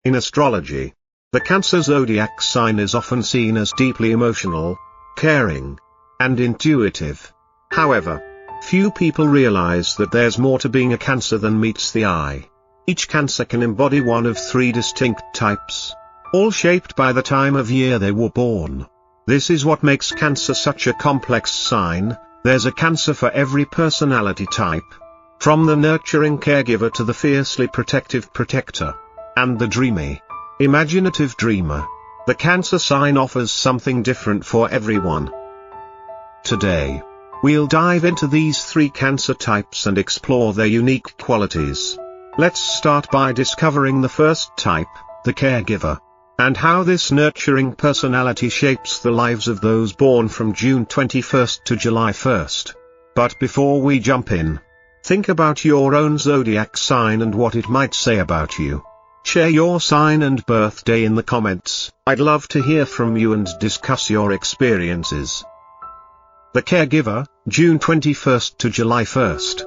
In astrology, the Cancer zodiac sign is often seen as deeply emotional, caring, and intuitive. However, few people realize that there's more to being a Cancer than meets the eye. Each Cancer can embody one of three distinct types, all shaped by the time of year they were born. This is what makes Cancer such a complex sign. There's a Cancer for every personality type, from the nurturing caregiver to the fiercely protective protector, and the dreamy, imaginative dreamer. The Cancer sign offers something different for everyone. Today, we'll dive into these three Cancer types and explore their unique qualities. Let's start by discovering the first type, the caregiver, and how this nurturing personality shapes the lives of those born from June 21st to July 1st. But before we jump in, think about your own zodiac sign and what it might say about you. Share your sign and birthday in the comments. I'd love to hear from you and discuss your experiences. The caregiver, June 21st to July 1st.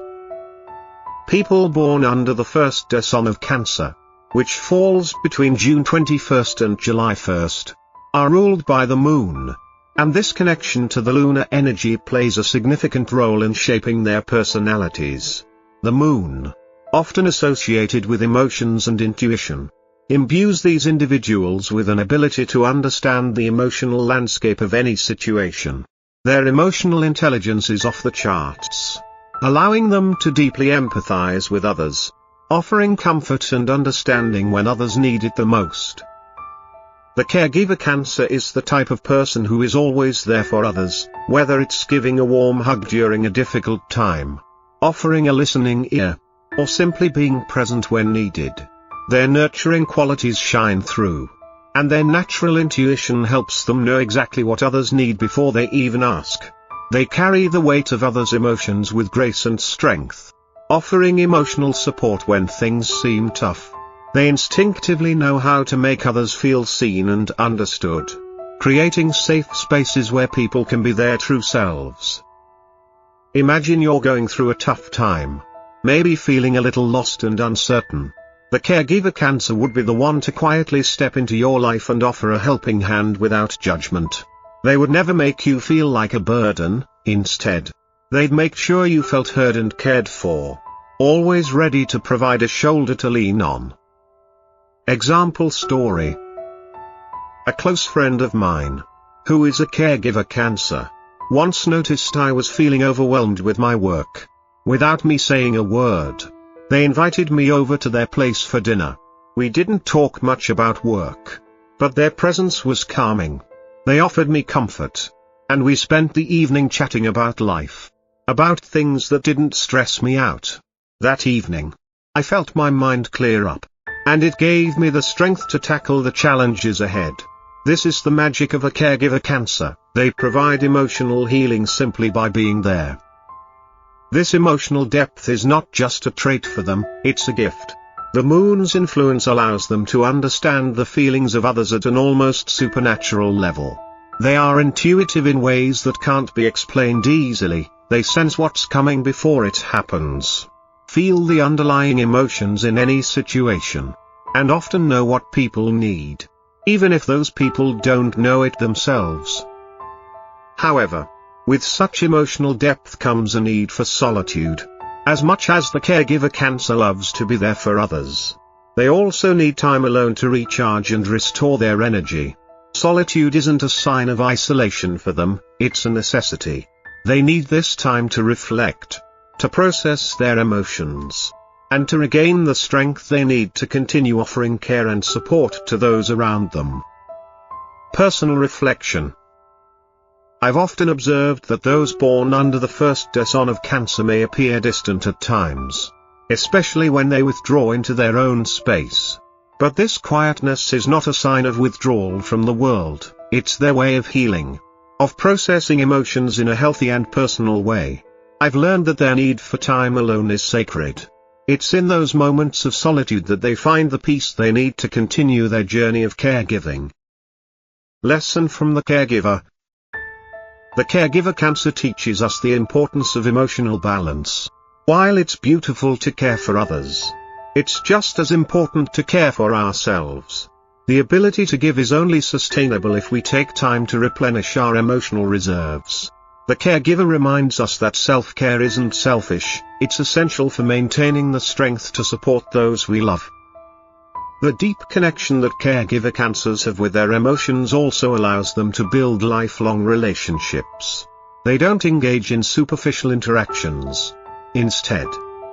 People born under the first decan of Cancer, which falls between June 21st and July 1st, are ruled by the moon, and this connection to the lunar energy plays a significant role in shaping their personalities. The moon, often associated with emotions and intuition, imbues these individuals with an ability to understand the emotional landscape of any situation. Their emotional intelligence is off the charts, allowing them to deeply empathize with others, offering comfort and understanding when others need it the most. The caregiver Cancer is the type of person who is always there for others, whether it's giving a warm hug during a difficult time, offering a listening ear, or simply being present when needed. Their nurturing qualities shine through, and their natural intuition helps them know exactly what others need before they even ask. They carry the weight of others' emotions with grace and strength, offering emotional support when things seem tough. They instinctively know how to make others feel seen and understood, creating safe spaces where people can be their true selves. Imagine you're going through a tough time, maybe feeling a little lost and uncertain. The caregiver Cancer would be the one to quietly step into your life and offer a helping hand without judgment. They would never make you feel like a burden. Instead, they'd make sure you felt heard and cared for, always ready to provide a shoulder to lean on. Example story. A close friend of mine, who is a caregiver Cancer, once noticed I was feeling overwhelmed with my work. Without me saying a word, they invited me over to their place for dinner. We didn't talk much about work, but their presence was calming. They offered me comfort, and we spent the evening chatting about life, about things that didn't stress me out. That evening, I felt my mind clear up, and it gave me the strength to tackle the challenges ahead. This is the magic of a caregiver Cancer. They provide emotional healing simply by being there. This emotional depth is not just a trait for them, it's a gift. The moon's influence allows them to understand the feelings of others at an almost supernatural level. They are intuitive in ways that can't be explained easily. They sense what's coming before it happens, feel the underlying emotions in any situation, and often know what people need, even if those people don't know it themselves. However, with such emotional depth comes a need for solitude. As much as the caregiver Cancer loves to be there for others, they also need time alone to recharge and restore their energy. Solitude isn't a sign of isolation for them, it's a necessity. They need this time to reflect, to process their emotions, and to regain the strength they need to continue offering care and support to those around them. Personal reflection. I've often observed that those born under the first decan of Cancer may appear distant at times, especially when they withdraw into their own space. But this quietness is not a sign of withdrawal from the world, it's their way of healing, of processing emotions in a healthy and personal way. I've learned that their need for time alone is sacred. It's in those moments of solitude that they find the peace they need to continue their journey of caregiving. Lesson from the caregiver. The caregiver Cancer teaches us the importance of emotional balance. While it's beautiful to care for others, It's just as important to care for ourselves. The ability to give is only sustainable if we take time to replenish our emotional reserves. The caregiver reminds us that self-care isn't selfish, it's essential for maintaining the strength to support those we love. The deep connection that caregiver cancers have with their emotions also allows them to build lifelong relationships. They don't engage in superficial interactions. Instead,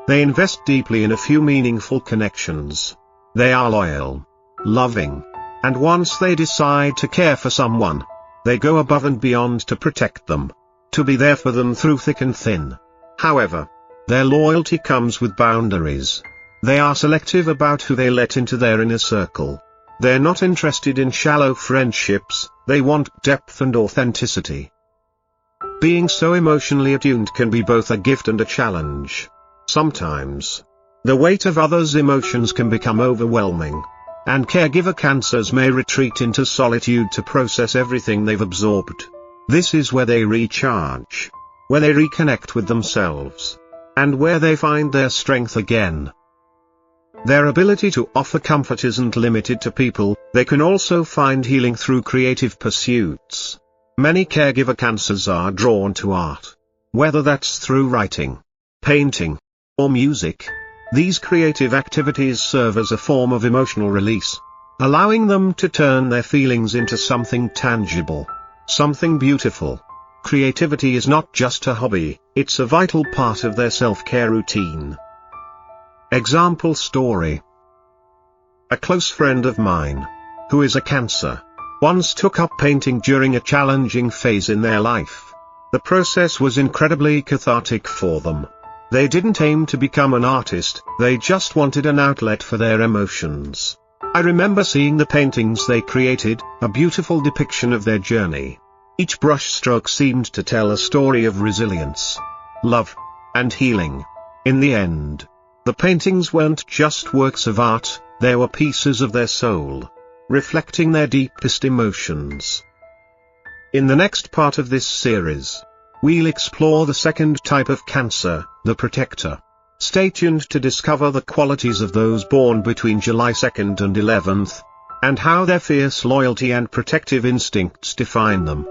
they invest deeply in a few meaningful connections. They are loyal, loving, and once they decide to care for someone, they go above and beyond to protect them, to be there for them through thick and thin. However, their loyalty comes with boundaries. They are selective about who they let into their inner circle. They're not interested in shallow friendships, they want depth and authenticity. Being so emotionally attuned can be both a gift and a challenge. Sometimes, the weight of others' emotions can become overwhelming, and caregiver cancers may retreat into solitude to process everything they've absorbed. This is where they recharge, where they reconnect with themselves, and where they find their strength again. Their ability to offer comfort isn't limited to people, they can also find healing through creative pursuits. Many caregiver cancers are drawn to art. Whether that's through writing, painting, or music, these creative activities serve as a form of emotional release, allowing them to turn their feelings into something tangible, something beautiful. Creativity is not just a hobby, it's a vital part of their self-care routine. Example story. A close friend of mine, who is a Cancer, once took up painting during a challenging phase in their life. The process was incredibly cathartic for them. They didn't aim to become an artist, they just wanted an outlet for their emotions. I remember seeing the paintings they created, a beautiful depiction of their journey. Each brushstroke seemed to tell a story of resilience, love, and healing. In the end, the paintings weren't just works of art, they were pieces of their soul, reflecting their deepest emotions. In the next part of this series, we'll explore the second type of Cancer, the protector. Stay tuned to discover the qualities of those born between July 2nd and 11th, and how their fierce loyalty and protective instincts define them.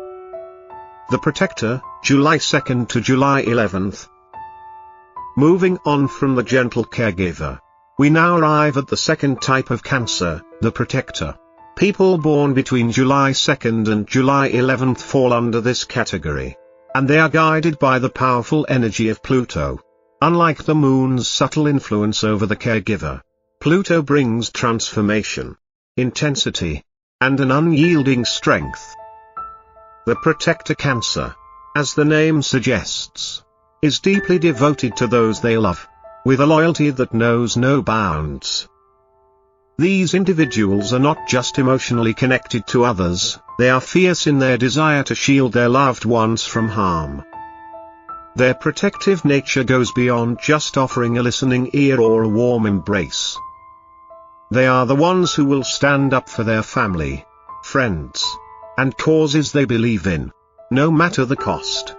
The protector, July 2nd to July 11th. Moving on from the gentle caregiver, we now arrive at the second type of Cancer, the protector. People born between July 2nd and July 11th fall under this category, and they are guided by the powerful energy of Pluto. Unlike the moon's subtle influence over the caregiver, Pluto brings transformation, intensity, and an unyielding strength. The protector Cancer, as the name suggests, is deeply devoted to those they love, with a loyalty that knows no bounds. These individuals are not just emotionally connected to others, they are fierce in their desire to shield their loved ones from harm. Their protective nature goes beyond just offering a listening ear or a warm embrace. They are the ones who will stand up for their family, friends, and causes they believe in, no matter the cost.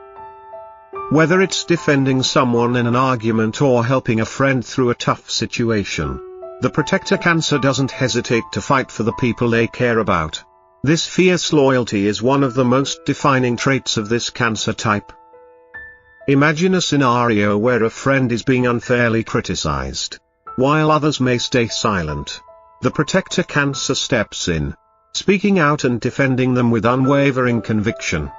Whether it's defending someone in an argument or helping a friend through a tough situation, the protector Cancer doesn't hesitate to fight for the people they care about. This fierce loyalty is one of the most defining traits of this Cancer type. Imagine a scenario where a friend is being unfairly criticized, while others may stay silent. The protector Cancer steps in, speaking out and defending them with unwavering conviction.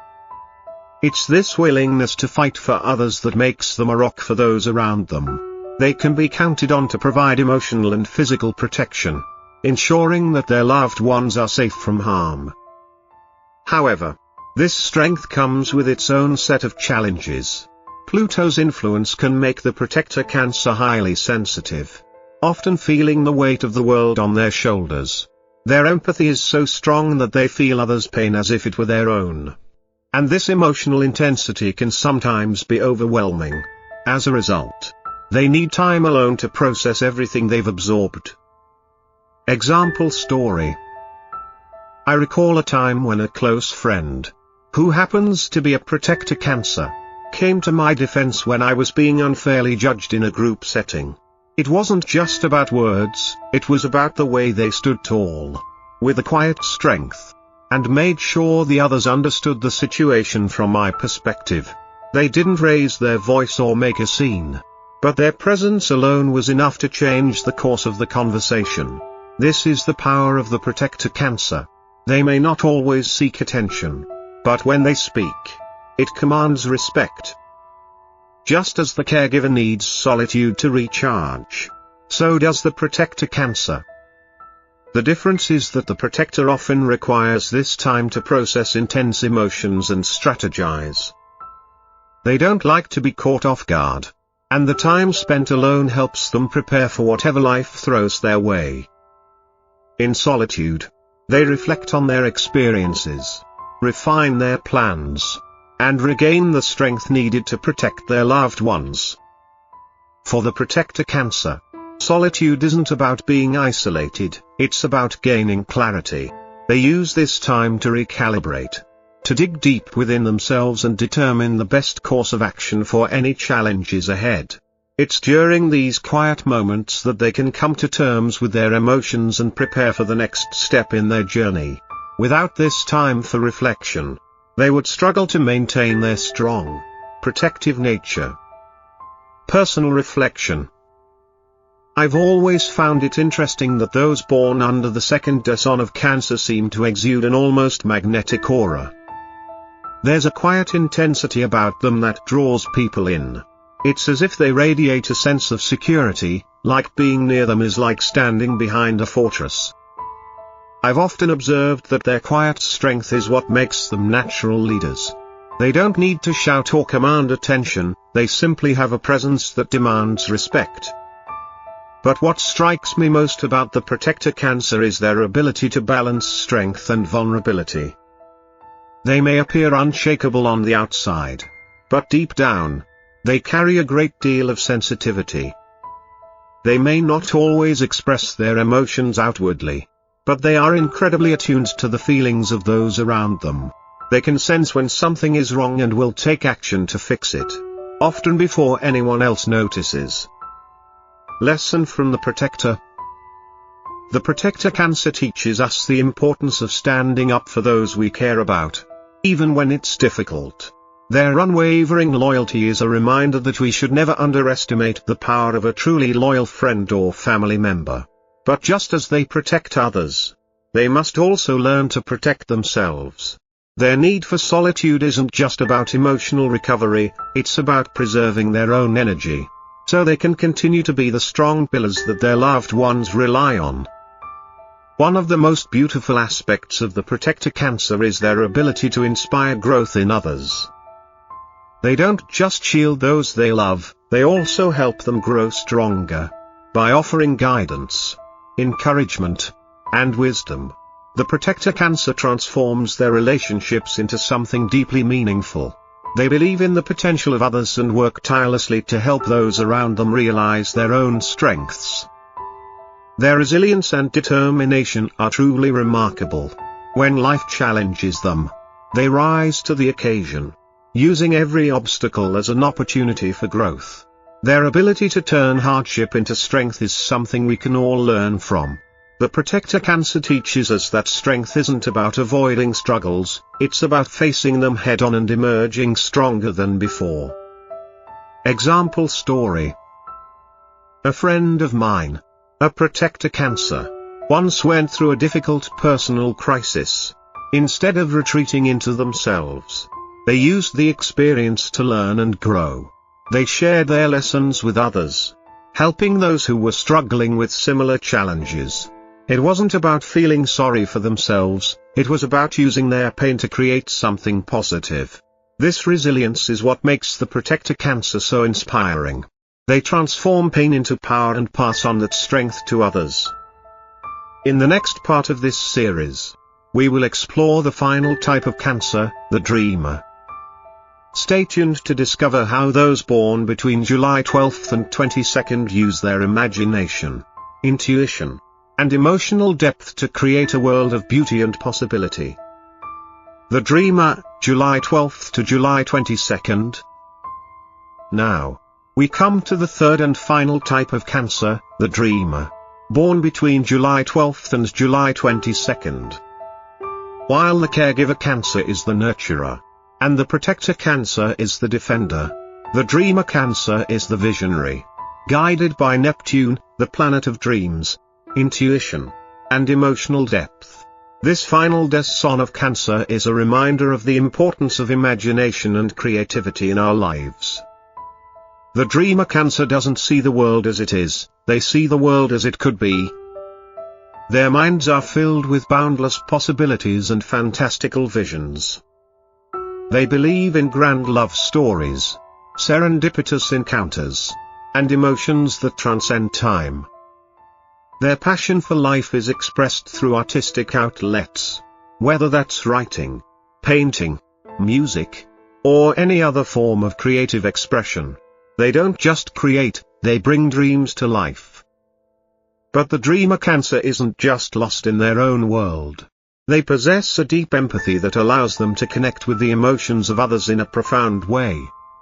It's this willingness to fight for others that makes them a rock for those around them. They can be counted on to provide emotional and physical protection, ensuring that their loved ones are safe from harm. However, this strength comes with its own set of challenges. Pluto's influence can make the protector Cancer highly sensitive, often feeling the weight of the world on their shoulders. Their empathy is so strong that they feel others' pain as if it were their own. And this emotional intensity can sometimes be overwhelming. As a result, they need time alone to process everything they've absorbed. Example story. I recall a time when a close friend, who happens to be a protector Cancer, came to my defense when I was being unfairly judged in a group setting. It wasn't just about words, it was about the way they stood tall, with a quiet strength, and made sure the others understood the situation from my perspective. They didn't raise their voice or make a scene, but their presence alone was enough to change the course of the conversation. This is the power of the protector Cancer. They may not always seek attention, but when they speak, it commands respect. Just as the caregiver needs solitude to recharge, so does the protector Cancer. The difference is that the protector often requires this time to process intense emotions and strategize. They don't like to be caught off guard, and the time spent alone helps them prepare for whatever life throws their way. In solitude, they reflect on their experiences, refine their plans, and regain the strength needed to protect their loved ones. For the protector Cancer, solitude isn't about being isolated, it's about gaining clarity. They use this time to recalibrate, to dig deep within themselves and determine the best course of action for any challenges ahead. It's during these quiet moments that they can come to terms with their emotions and prepare for the next step in their journey. Without this time for reflection, they would struggle to maintain their strong, protective nature. Personal reflection. I've always found it interesting that those born under the second decan of Cancer seem to exude an almost magnetic aura. There's a quiet intensity about them that draws people in. It's as if they radiate a sense of security, like being near them is like standing behind a fortress. I've often observed that their quiet strength is what makes them natural leaders. They don't need to shout or command attention, they simply have a presence that demands respect. But what strikes me most about the protector Cancer is their ability to balance strength and vulnerability. They may appear unshakable on the outside, but deep down, they carry a great deal of sensitivity. They may not always express their emotions outwardly, but they are incredibly attuned to the feelings of those around them. They can sense when something is wrong and will take action to fix it, often before anyone else notices. Lesson from the protector. The protector Cancer teaches us the importance of standing up for those we care about, even when it's difficult. Their unwavering loyalty is a reminder that we should never underestimate the power of a truly loyal friend or family member. But just as they protect others, they must also learn to protect themselves. Their need for solitude isn't just about emotional recovery, it's about preserving their own energy, so they can continue to be the strong pillars that their loved ones rely on. One of the most beautiful aspects of the protector Cancer is their ability to inspire growth in others. They don't just shield those they love, they also help them grow stronger. By offering guidance, encouragement, and wisdom, the protector Cancer transforms their relationships into something deeply meaningful. They believe in the potential of others and work tirelessly to help those around them realize their own strengths. Their resilience and determination are truly remarkable. When life challenges them, they rise to the occasion, using every obstacle as an opportunity for growth. Their ability to turn hardship into strength is something we can all learn from. The protector Cancer teaches us that strength isn't about avoiding struggles, it's about facing them head-on and emerging stronger than before. Example story. A friend of mine, a protector Cancer, once went through a difficult personal crisis. Instead of retreating into themselves, they used the experience to learn and grow. They shared their lessons with others, helping those who were struggling with similar challenges. It wasn't about feeling sorry for themselves, it was about using their pain to create something positive. This resilience is what makes the protector Cancer so inspiring. They transform pain into power and pass on that strength to others. In the next part of this series, we will explore the final type of Cancer, the dreamer. Stay tuned to discover how those born between July 12th and 22nd use their imagination, intuition, and emotional depth to create a world of beauty and possibility. The Dreamer, July 12th to July 22nd. Now, We come to the third and final type of Cancer, the dreamer. Born between July 12th and July 22nd. While the caregiver Cancer is the nurturer, and the protector Cancer is the defender, the dreamer Cancer is the visionary. Guided by Neptune, the planet of dreams, intuition, and emotional depth. This final descent of Cancer is a reminder of the importance of imagination and creativity in our lives. The dreamer Cancer doesn't see the world as it is, they see the world as it could be. Their minds are filled with boundless possibilities and fantastical visions. They believe in grand love stories, serendipitous encounters, and emotions that transcend time. Their passion for life is expressed through artistic outlets, whether that's writing, painting, music, or any other form of creative expression. They don't just create, they bring dreams to life. But the dreamer Cancer isn't just lost in their own world. They possess a deep empathy that allows them to connect with the emotions of others in a profound way.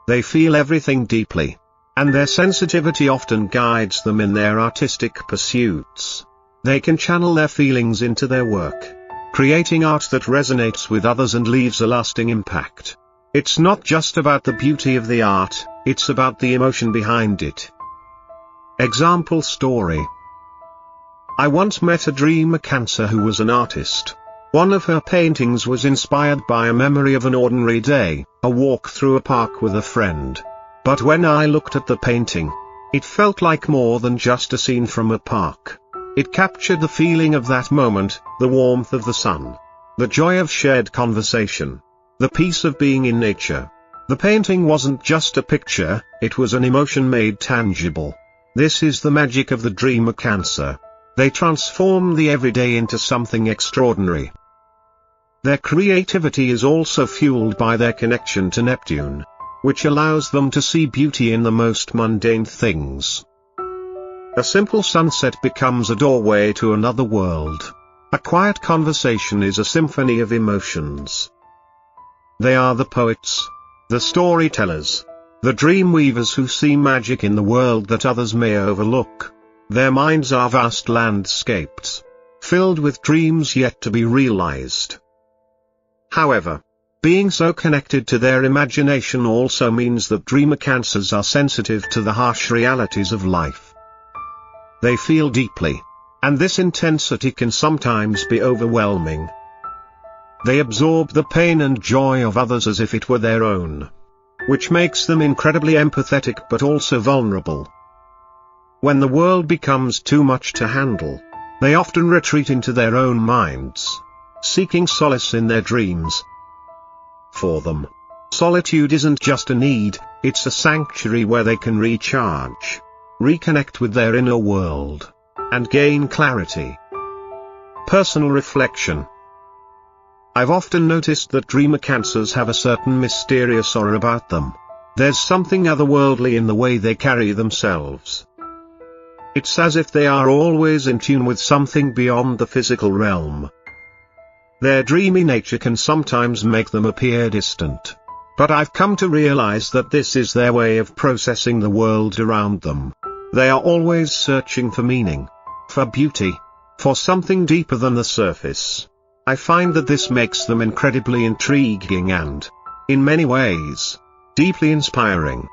They feel everything deeply, and their sensitivity often guides them in their artistic pursuits. They can channel their feelings into their work, creating art that resonates with others and leaves a lasting impact. It's not just about the beauty of the art, it's about the emotion behind it. Example story. I once met a dreamer Cancer who was an artist. One of her paintings was inspired by a memory of an ordinary day, a walk through a park with a friend. But when I looked at the painting, it felt like more than just a scene from a park. It captured the feeling of that moment, the warmth of the sun, the joy of shared conversation, the peace of being in nature. The painting wasn't just a picture, it was an emotion made tangible. This is the magic of the dreamer Cancer. They transform the everyday into something extraordinary. Their creativity is also fueled by their connection to Neptune, which allows them to see beauty in the most mundane things. A simple sunset becomes a doorway to another world. A quiet conversation is a symphony of emotions. They are the poets, the storytellers, the dream weavers who see magic in the world that others may overlook. Their minds are vast landscapes, filled with dreams yet to be realized. However, being so connected to their imagination also means that dreamer Cancers are sensitive to the harsh realities of life. They feel deeply, and this intensity can sometimes be overwhelming. They absorb the pain and joy of others as if it were their own, which makes them incredibly empathetic but also vulnerable. When the world becomes too much to handle, they often retreat into their own minds, seeking solace in their dreams. For them, solitude isn't just a need, it's a sanctuary where they can recharge, reconnect with their inner world, and gain clarity. Personal reflection. I've often noticed that dreamer Cancers have a certain mysterious aura about them. There's something otherworldly in the way they carry themselves. It's as if they are always in tune with something beyond the physical realm. Their dreamy nature can sometimes make them appear distant. But I've come to realize that this is their way of processing the world around them. They are always searching for meaning, for beauty, for something deeper than the surface. I find that this makes them incredibly intriguing and, in many ways, deeply inspiring.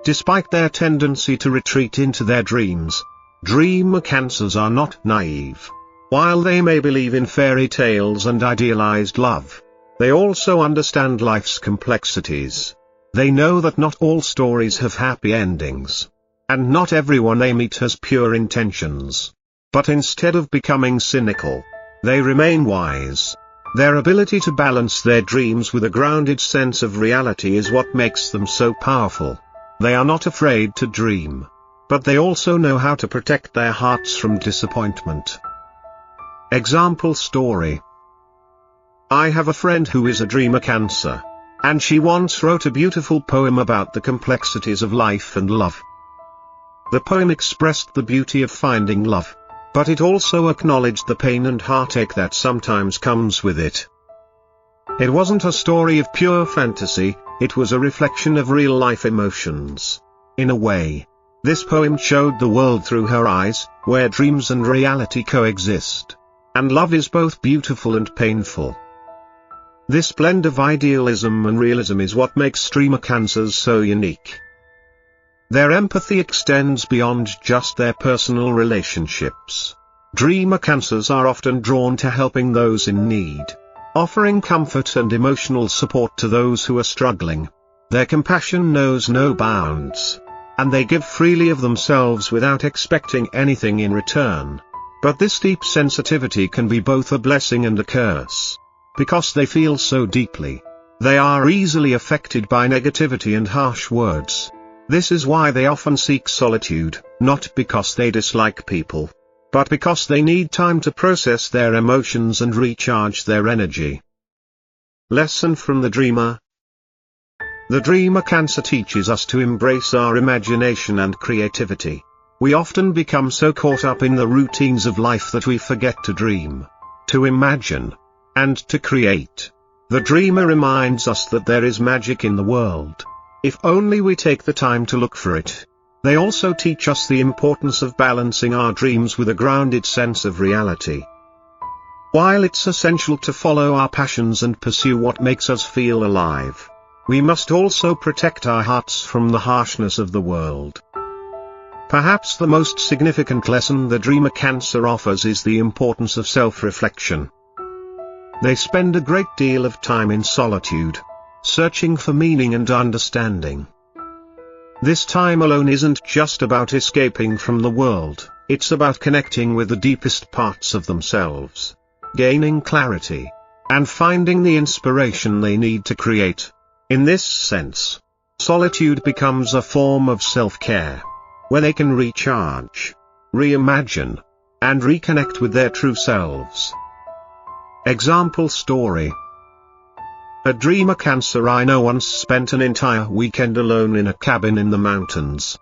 Despite their tendency to retreat into their dreams, dreamer Cancers are not naive. While they may believe in fairy tales and idealized love, they also understand life's complexities. They know that not all stories have happy endings, and not everyone they meet has pure intentions. But instead of becoming cynical, they remain wise. Their ability to balance their dreams with a grounded sense of reality is what makes them so powerful. They are not afraid to dream, but they also know how to protect their hearts from disappointment. Example story. I have a friend who is a dreamer Cancer, and she once wrote a beautiful poem about the complexities of life and love. The poem expressed the beauty of finding love, but it also acknowledged the pain and heartache that sometimes comes with it. It wasn't a story of pure fantasy, it was a reflection of real-life emotions. In a way, this poem showed the world through her eyes, where dreams and reality coexist. And love is both beautiful and painful. This blend of idealism and realism is what makes dreamer cancers so unique. Their empathy extends beyond just their personal relationships. Dreamer cancers are often drawn to helping those in need, offering comfort and emotional support to those who are struggling. Their compassion knows no bounds, and they give freely of themselves without expecting anything in return. But this deep sensitivity can be both a blessing and a curse. Because they feel so deeply, they are easily affected by negativity and harsh words. This is why they often seek solitude, not because they dislike people, but because they need time to process their emotions and recharge their energy. Lesson from the Dreamer. The Dreamer Cancer teaches us to embrace our imagination and creativity. We often become so caught up in the routines of life that we forget to dream, to imagine, and to create. The Dreamer reminds us that there is magic in the world, if only we take the time to look for it. They also teach us the importance of balancing our dreams with a grounded sense of reality. While it's essential to follow our passions and pursue what makes us feel alive, we must also protect our hearts from the harshness of the world. Perhaps the most significant lesson the Dreamer Cancer offers is the importance of self-reflection. They spend a great deal of time in solitude, searching for meaning and understanding. This time alone isn't just about escaping from the world, it's about connecting with the deepest parts of themselves, gaining clarity, and finding the inspiration they need to create. In this sense, solitude becomes a form of self-care, where they can recharge, reimagine, and reconnect with their true selves. Example story. A Dreamer Cancer I know once spent an entire weekend alone in a cabin in the mountains.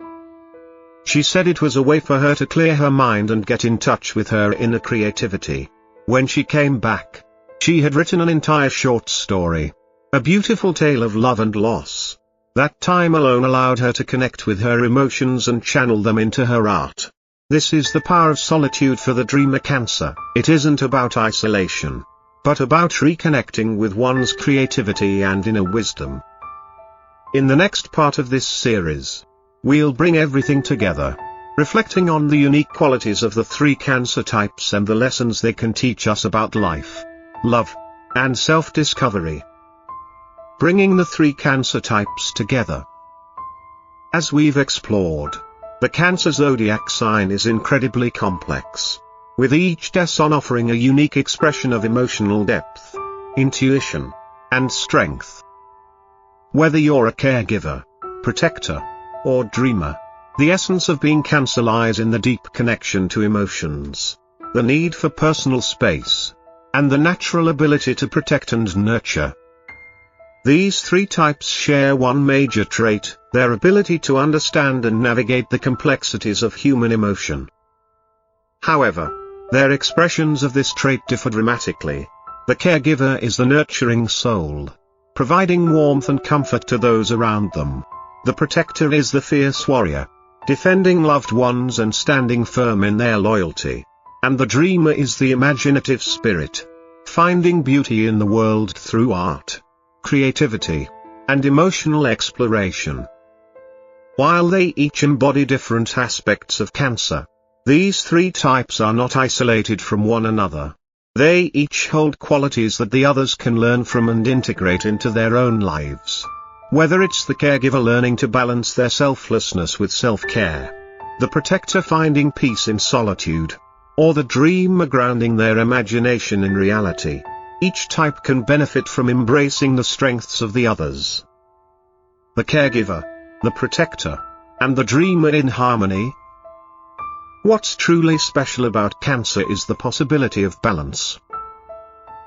She said it was a way for her to clear her mind and get in touch with her inner creativity. When she came back, she had written an entire short story, a beautiful tale of love and loss. That time alone allowed her to connect with her emotions and channel them into her art. This is the power of solitude for the Dreamer Cancer. It isn't about isolation, but about reconnecting with one's creativity and inner wisdom. In the next part of this series, we'll bring everything together, reflecting on the unique qualities of the three cancer types and the lessons they can teach us about life, love, and self-discovery. Bringing the three cancer types together. As we've explored, the Cancer zodiac sign is incredibly complex, with each sign offering a unique expression of emotional depth, intuition, and strength. Whether you're a caregiver, protector, or dreamer, the essence of being Cancer lies in the deep connection to emotions, the need for personal space, and the natural ability to protect and nurture. These three types share one major trait, their ability to understand and navigate the complexities of human emotion. However, their expressions of this trait differ dramatically. The caregiver is the nurturing soul, providing warmth and comfort to those around them. The protector is the fierce warrior, defending loved ones and standing firm in their loyalty. And the dreamer is the imaginative spirit, finding beauty in the world through art, creativity, and emotional exploration. While they each embody different aspects of Cancer, these three types are not isolated from one another. They each hold qualities that the others can learn from and integrate into their own lives. Whether it's the caregiver learning to balance their selflessness with self-care, the protector finding peace in solitude, or the dreamer grounding their imagination in reality, each type can benefit from embracing the strengths of the others. The caregiver, the protector, and the dreamer in harmony. What's truly special about Cancer is the possibility of balance.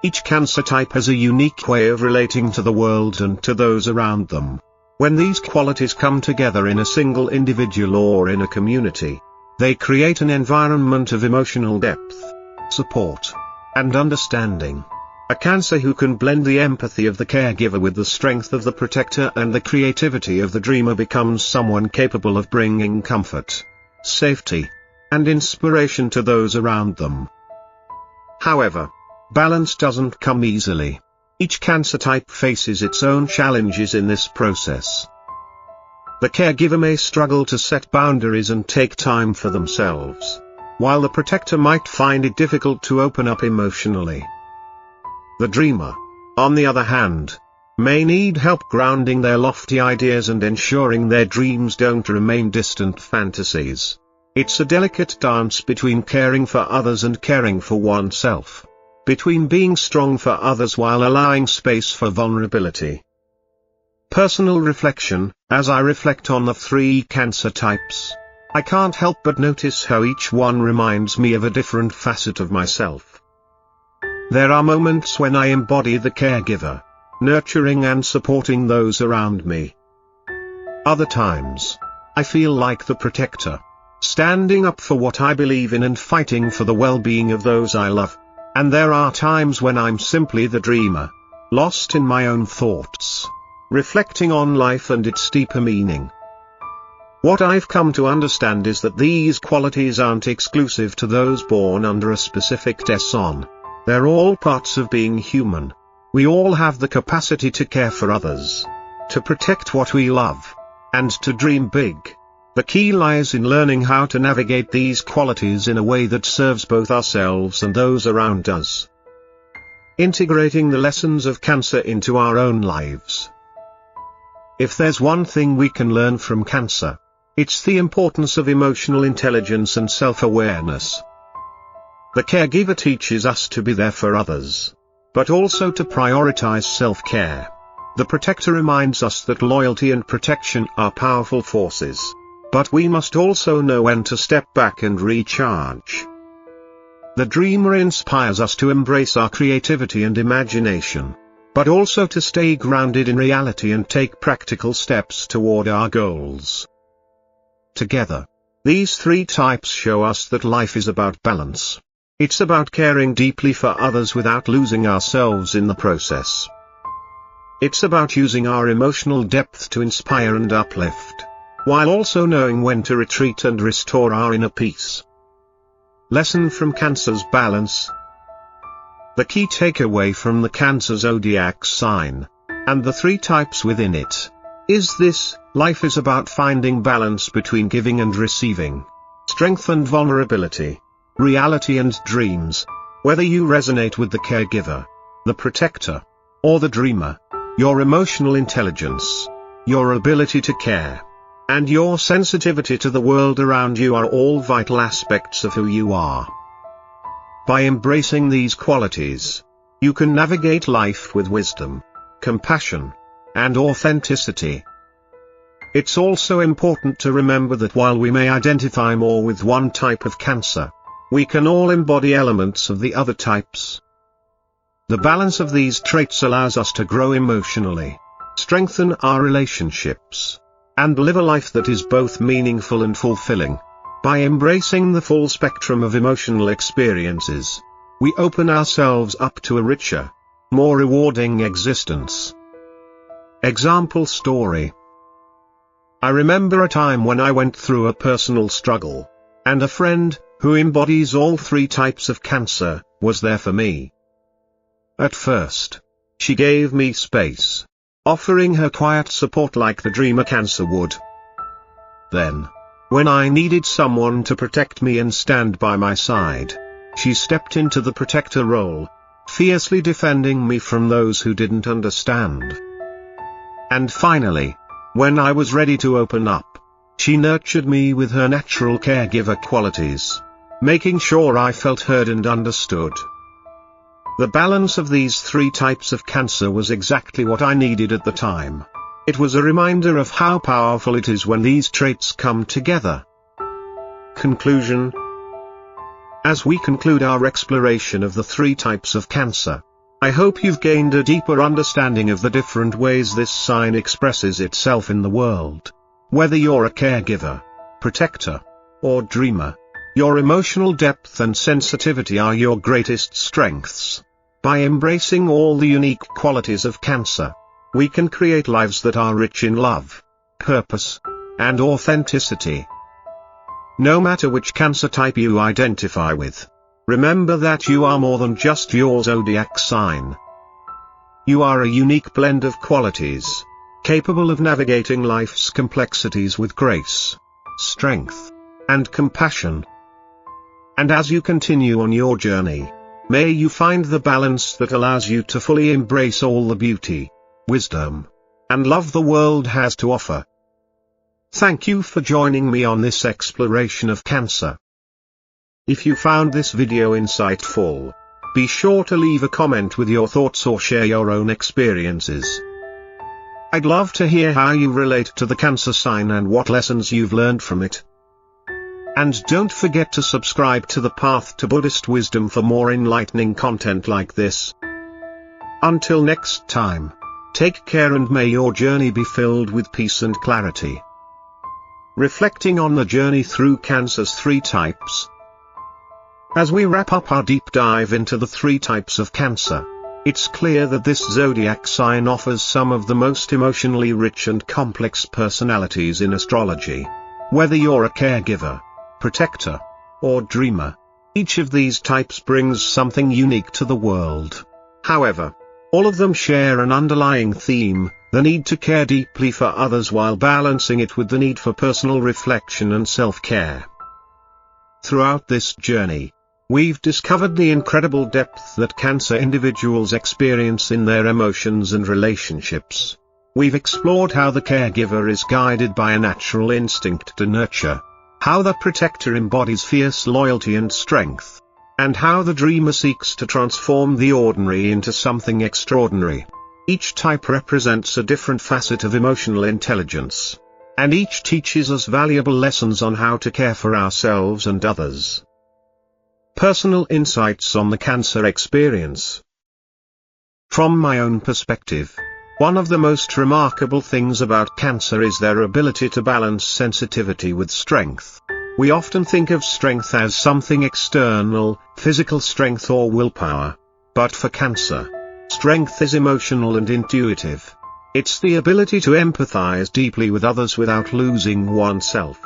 Each Cancer type has a unique way of relating to the world and to those around them. When these qualities come together in a single individual or in a community, they create an environment of emotional depth, support, and understanding. A Cancer who can blend the empathy of the caregiver with the strength of the protector and the creativity of the dreamer becomes someone capable of bringing comfort, safety, and inspiration to those around them. However, balance doesn't come easily. Each Cancer type faces its own challenges in this process. The caregiver may struggle to set boundaries and take time for themselves, while the protector might find it difficult to open up emotionally. The dreamer, on the other hand, may need help grounding their lofty ideas and ensuring their dreams don't remain distant fantasies. It's a delicate dance between caring for others and caring for oneself, between being strong for others while allowing space for vulnerability. Personal reflection: as I reflect on the 3 Cancer types, I can't help but notice how each one reminds me of a different facet of myself. There are moments when I embody the caregiver, nurturing and supporting those around me. Other times, I feel like the protector, standing up for what I believe in and fighting for the well-being of those I love. And there are times when I'm simply the dreamer, lost in my own thoughts, reflecting on life and its deeper meaning. What I've come to understand is that these qualities aren't exclusive to those born under a specific design. They're all parts of being human. We all have the capacity to care for others, to protect what we love, and to dream big. The key lies in learning how to navigate these qualities in a way that serves both ourselves and those around us. Integrating the lessons of Cancer into our own lives. If there's one thing we can learn from Cancer, it's the importance of emotional intelligence and self-awareness. The caregiver teaches us to be there for others, but also to prioritize self-care. The protector reminds us that loyalty and protection are powerful forces, but we must also know when to step back and recharge. The dreamer inspires us to embrace our creativity and imagination, but also to stay grounded in reality and take practical steps toward our goals. Together, these 3 types show us that life is about balance. It's about caring deeply for others without losing ourselves in the process. It's about using our emotional depth to inspire and uplift, while also knowing when to retreat and restore our inner peace. Lesson from Cancer's balance. The key takeaway from the Cancer zodiac sign, and the 3 types within it, is this: life is about finding balance between giving and receiving, strength and vulnerability, reality and dreams. Whether you resonate with the caregiver, the protector, or the dreamer, your emotional intelligence, your ability to care, and your sensitivity to the world around you are all vital aspects of who you are. By embracing these qualities, you can navigate life with wisdom, compassion, and authenticity. It's also important to remember that while we may identify more with one type of Cancer, we can all embody elements of the other types. The balance of these traits allows us to grow emotionally, strengthen our relationships, and live a life that is both meaningful and fulfilling. By embracing the full spectrum of emotional experiences, we open ourselves up to a richer, more rewarding existence. Example story. I remember a time when I went through a personal struggle, and a friend, who embodies all 3 types of Cancer, was there for me. At first, she gave me space, offering her quiet support like the dreamer Cancer would. Then, when I needed someone to protect me and stand by my side, she stepped into the protector role, fiercely defending me from those who didn't understand. And finally, when I was ready to open up, she nurtured me with her natural caregiver qualities, making sure I felt heard and understood. The balance of these 3 types of Cancer was exactly what I needed at the time. It was a reminder of how powerful it is when these traits come together. Conclusion. As we conclude our exploration of the 3 types of Cancer, I hope you've gained a deeper understanding of the different ways this sign expresses itself in the world. Whether you're a caregiver, protector, or dreamer, your emotional depth and sensitivity are your greatest strengths. By embracing all the unique qualities of Cancer, we can create lives that are rich in love, purpose, and authenticity. No matter which Cancer type you identify with, remember that you are more than just your zodiac sign. You are a unique blend of qualities, capable of navigating life's complexities with grace, strength, and compassion. And as you continue on your journey, may you find the balance that allows you to fully embrace all the beauty, wisdom, and love the world has to offer. Thank you for joining me on this exploration of Cancer. If you found this video insightful, be sure to leave a comment with your thoughts or share your own experiences. I'd love to hear how you relate to the Cancer sign and what lessons you've learned from it. And don't forget to subscribe to the Path to Buddhist Wisdom for more enlightening content like this. Until next time, take care and may your journey be filled with peace and clarity. Reflecting on the journey through Cancer's 3 types. As we wrap up our deep dive into the 3 types of Cancer, it's clear that this zodiac sign offers some of the most emotionally rich and complex personalities in astrology. Whether you're a caregiver, protector, or dreamer, each of these types brings something unique to the world. However, all of them share an underlying theme, the need to care deeply for others while balancing it with the need for personal reflection and self-care. Throughout this journey, we've discovered the incredible depth that Cancer individuals experience in their emotions and relationships. We've explored how the caregiver is guided by a natural instinct to nurture, how the protector embodies fierce loyalty and strength, and how the dreamer seeks to transform the ordinary into something extraordinary. Each type represents a different facet of emotional intelligence, and each teaches us valuable lessons on how to care for ourselves and others. Personal insights on the Cancer experience. From my own perspective, one of the most remarkable things about Cancer is their ability to balance sensitivity with strength. We often think of strength as something external, physical strength or willpower. But for Cancer, strength is emotional and intuitive. It's the ability to empathize deeply with others without losing oneself.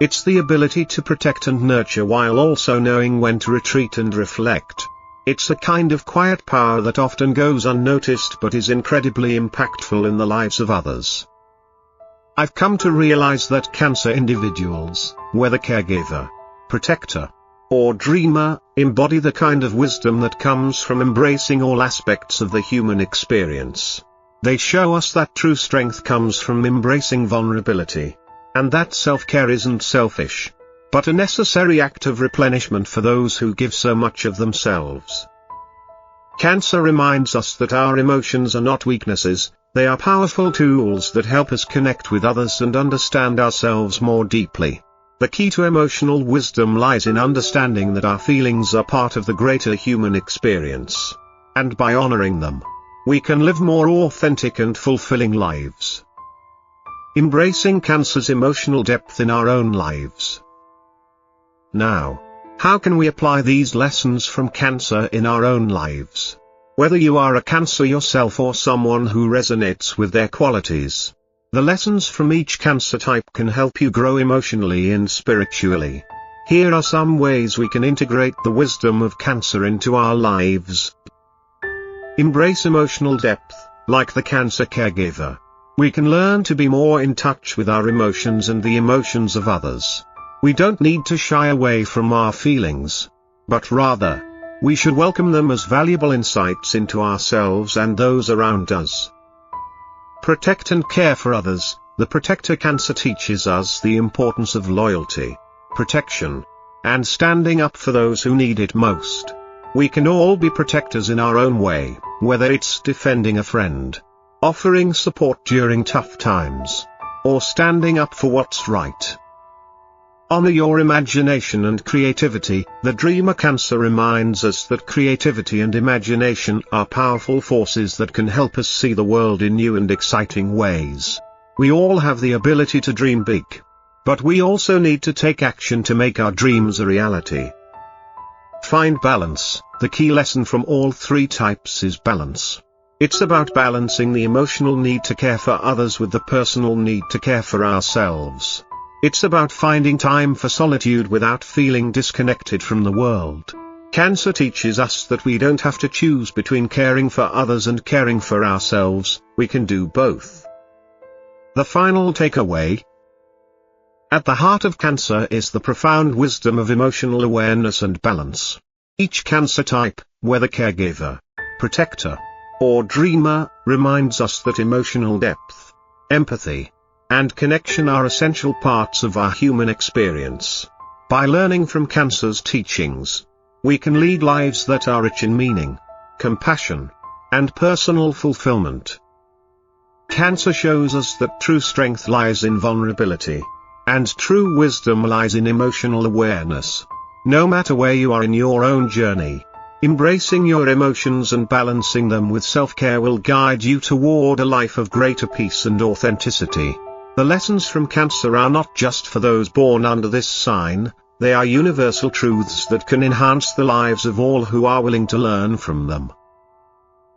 It's the ability to protect and nurture while also knowing when to retreat and reflect. It's a kind of quiet power that often goes unnoticed but is incredibly impactful in the lives of others. I've come to realize that Cancer individuals, whether caregiver, protector, or dreamer, embody the kind of wisdom that comes from embracing all aspects of the human experience. They show us that true strength comes from embracing vulnerability, and that self-care isn't selfish, but a necessary act of replenishment for those who give so much of themselves. Cancer reminds us that our emotions are not weaknesses, they are powerful tools that help us connect with others and understand ourselves more deeply. The key to emotional wisdom lies in understanding that our feelings are part of the greater human experience, and by honoring them, we can live more authentic and fulfilling lives. Embracing Cancer's emotional depth in our own lives. Now, how can we apply these lessons from Cancer in our own lives? Whether you are a Cancer yourself or someone who resonates with their qualities, the lessons from each Cancer type can help you grow emotionally and spiritually. Here are some ways we can integrate the wisdom of Cancer into our lives. Embrace emotional depth. Like the Cancer caregiver, we can learn to be more in touch with our emotions and the emotions of others. We don't need to shy away from our feelings, but rather, we should welcome them as valuable insights into ourselves and those around us. Protect and care for others. The protector Cancer teaches us the importance of loyalty, protection, and standing up for those who need it most. We can all be protectors in our own way, whether it's defending a friend, offering support during tough times, or standing up for what's right. Honor your imagination and creativity. The dreamer Cancer reminds us that creativity and imagination are powerful forces that can help us see the world in new and exciting ways. We all have the ability to dream big, but we also need to take action to make our dreams a reality. Find balance. The key lesson from all three types is balance. It's about balancing the emotional need to care for others with the personal need to care for ourselves. It's about finding time for solitude without feeling disconnected from the world. Cancer teaches us that we don't have to choose between caring for others and caring for ourselves, we can do both. The final takeaway. At the heart of Cancer is the profound wisdom of emotional awareness and balance. Each Cancer type, whether caregiver, protector, or dreamer, reminds us that emotional depth, empathy, and connection are essential parts of our human experience. By learning from Cancer's teachings, we can lead lives that are rich in meaning, compassion, and personal fulfillment. Cancer shows us that true strength lies in vulnerability, and true wisdom lies in emotional awareness. No matter where you are in your own journey, embracing your emotions and balancing them with self-care will guide you toward a life of greater peace and authenticity. The lessons from Cancer are not just for those born under this sign, they are universal truths that can enhance the lives of all who are willing to learn from them.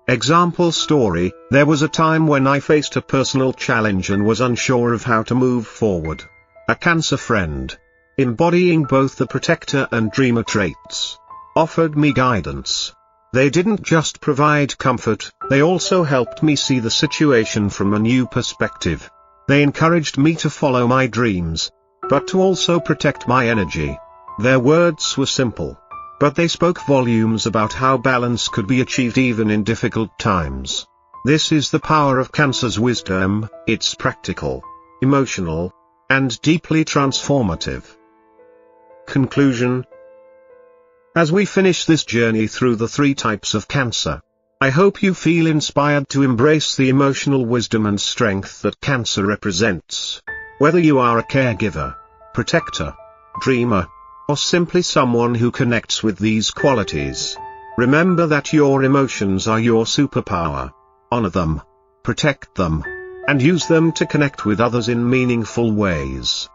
Example story: there was a time when I faced a personal challenge and was unsure of how to move forward. A Cancer friend, embodying both the protector and dreamer traits, offered me guidance. They didn't just provide comfort, they also helped me see the situation from a new perspective. They encouraged me to follow my dreams, but to also protect my energy. Their words were simple, but they spoke volumes about how balance could be achieved even in difficult times. This is the power of Cancer's wisdom. It's practical, emotional, and deeply transformative. Conclusion. As we finish this journey through the three types of Cancer, I hope you feel inspired to embrace the emotional wisdom and strength that Cancer represents. Whether you are a caregiver, protector, dreamer, or simply someone who connects with these qualities, remember that your emotions are your superpower. Honor them, protect them, and use them to connect with others in meaningful ways.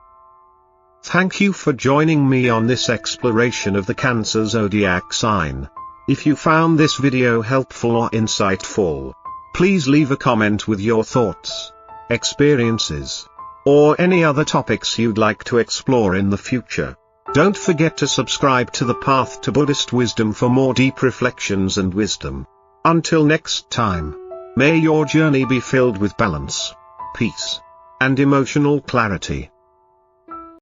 Thank you for joining me on this exploration of the Cancer zodiac sign. If you found this video helpful or insightful, please leave a comment with your thoughts, experiences, or any other topics you'd like to explore in the future. Don't forget to subscribe to the Path to Buddhist Wisdom for more deep reflections and wisdom. Until next time, may your journey be filled with balance, peace, and emotional clarity.